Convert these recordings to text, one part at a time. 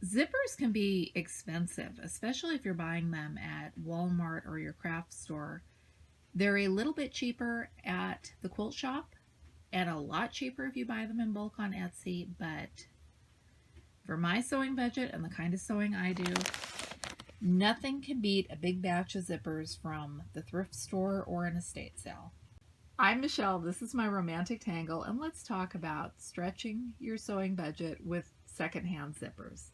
Zippers can be expensive, especially if you're buying them at Walmart or your craft store. They're a little bit cheaper at the quilt shop and a lot cheaper if you buy them in bulk on Etsy, but for my sewing budget and the kind of sewing I do, nothing can beat a big batch of zippers from the thrift store or an estate sale. I'm Michelle, this is my romantic tangle, and let's talk about stretching your sewing budget with secondhand zippers.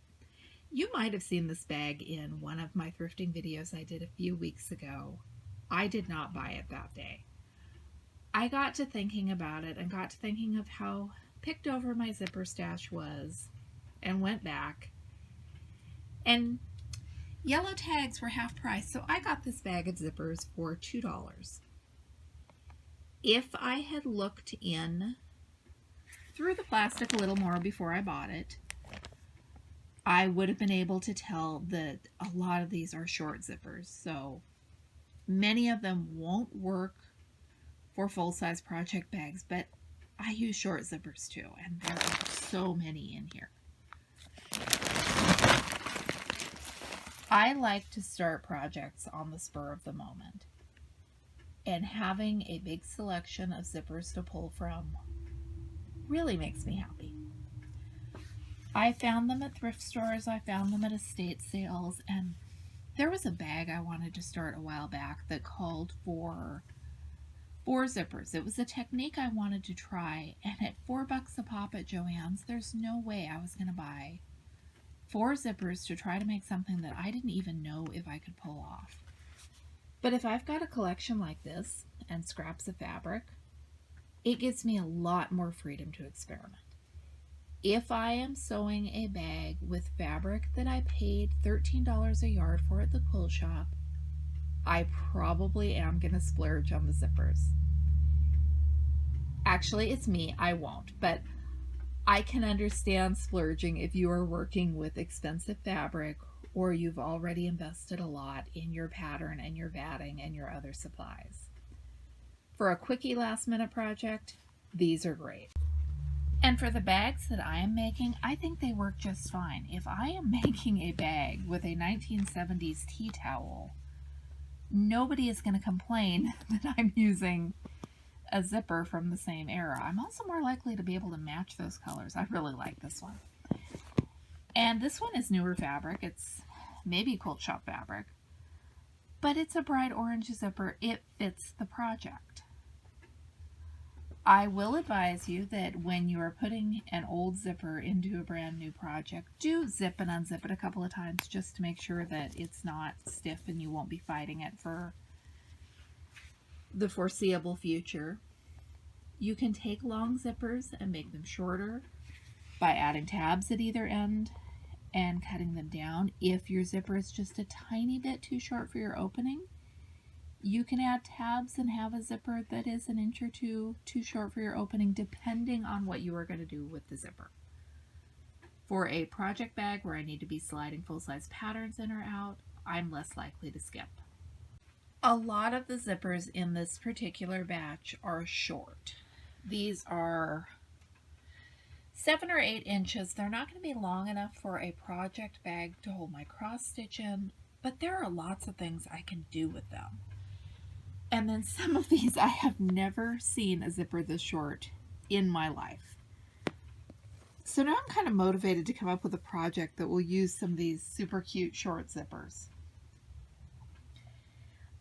You might have seen this bag in one of my thrifting videos I did a few weeks ago. I did not buy it that day. I got to thinking about it and got to thinking of how picked over my zipper stash was and went back. And yellow tags were half price, so I got this bag of zippers for $2. If I had looked in through the plastic a little more before I bought it, I would have been able to tell that a lot of these are short zippers, so many of them won't work for full-size project bags, but I use short zippers too, and there are so many in here. I like to start projects on the spur of the moment, and having a big selection of zippers to pull from really makes me happy. I found them at thrift stores, I found them at estate sales, and there was a bag I wanted to start a while back that called for 4 zippers. It was a technique I wanted to try, and at $4 a pop at Joann's, there's no way I was going to buy 4 zippers to try to make something that I didn't even know if I could pull off. But if I've got a collection like this and scraps of fabric, it gives me a lot more freedom to experiment. If I am sewing a bag with fabric that I paid $13 a yard for at the quilt shop, I probably am going to splurge on the zippers. Actually, it's me, I won't, but I can understand splurging if you are working with expensive fabric or you've already invested a lot in your pattern and your batting and your other supplies. For a quickie last minute project, these are great. And for the bags that I am making, I think they work just fine. If I am making a bag with a 1970s tea towel, nobody is going to complain that I'm using a zipper from the same era. I'm also more likely to be able to match those colors. I really like this one. And this one is newer fabric. It's maybe quilt shop fabric, but it's a bright orange zipper. It fits the project. I will advise you that when you are putting an old zipper into a brand new project, do zip and unzip it a couple of times just to make sure that it's not stiff and you won't be fighting it for the foreseeable future. You can take long zippers and make them shorter by adding tabs at either end and cutting them down. If your zipper is just a tiny bit too short for your opening, you can add tabs and have a zipper that is an inch or two too short for your opening, depending on what you are going to do with the zipper. For a project bag where I need to be sliding full-size patterns in or out, I'm less likely to skip. A lot of the zippers in this particular batch are short. These are 7 or 8 inches. They're not going to be long enough for a project bag to hold my cross stitch in, but there are lots of things I can do with them. And then some of these, I have never seen a zipper this short in my life. So now I'm kind of motivated to come up with a project that will use some of these super cute short zippers.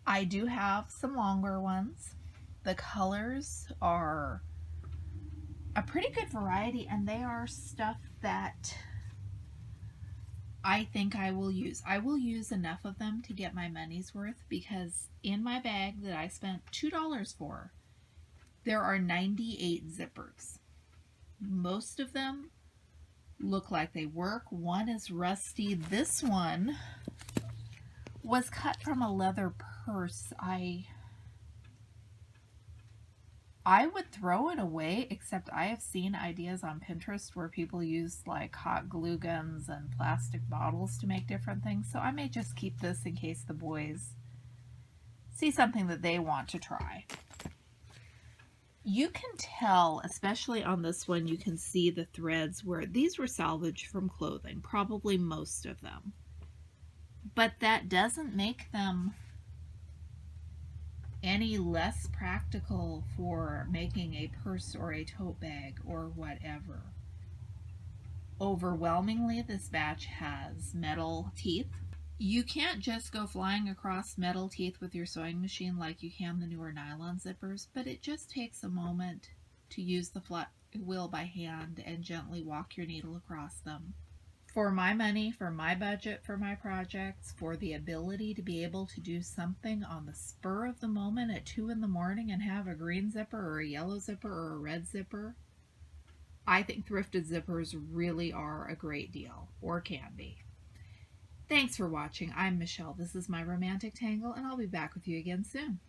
I do have some longer ones. The colors are a pretty good variety, and they are stuff that I think I will use. I will use enough of them to get my money's worth, because in my bag that I spent $2 for, there are 98 zippers. Most of them look like they work. One is rusty. This one was cut from a leather purse. I would throw it away, except I have seen ideas on Pinterest where people use like hot glue guns and plastic bottles to make different things. So I may just keep this in case the boys see something that they want to try. You can tell, especially on this one, you can see the threads where these were salvaged from clothing, probably most of them. But that doesn't make them any less practical for making a purse or a tote bag or whatever. Overwhelmingly, this batch has metal teeth. You can't just go flying across metal teeth with your sewing machine like you can the newer nylon zippers, but it just takes a moment to use the flat wheel by hand and gently walk your needle across them. For my money, for my budget, for my projects, for the ability to be able to do something on the spur of the moment at 2 in the morning and have a green zipper or a yellow zipper or a red zipper, I think thrifted zippers really are a great deal, or can be. Thanks for watching. I'm Michelle. This is my romantic tangle, and I'll be back with you again soon.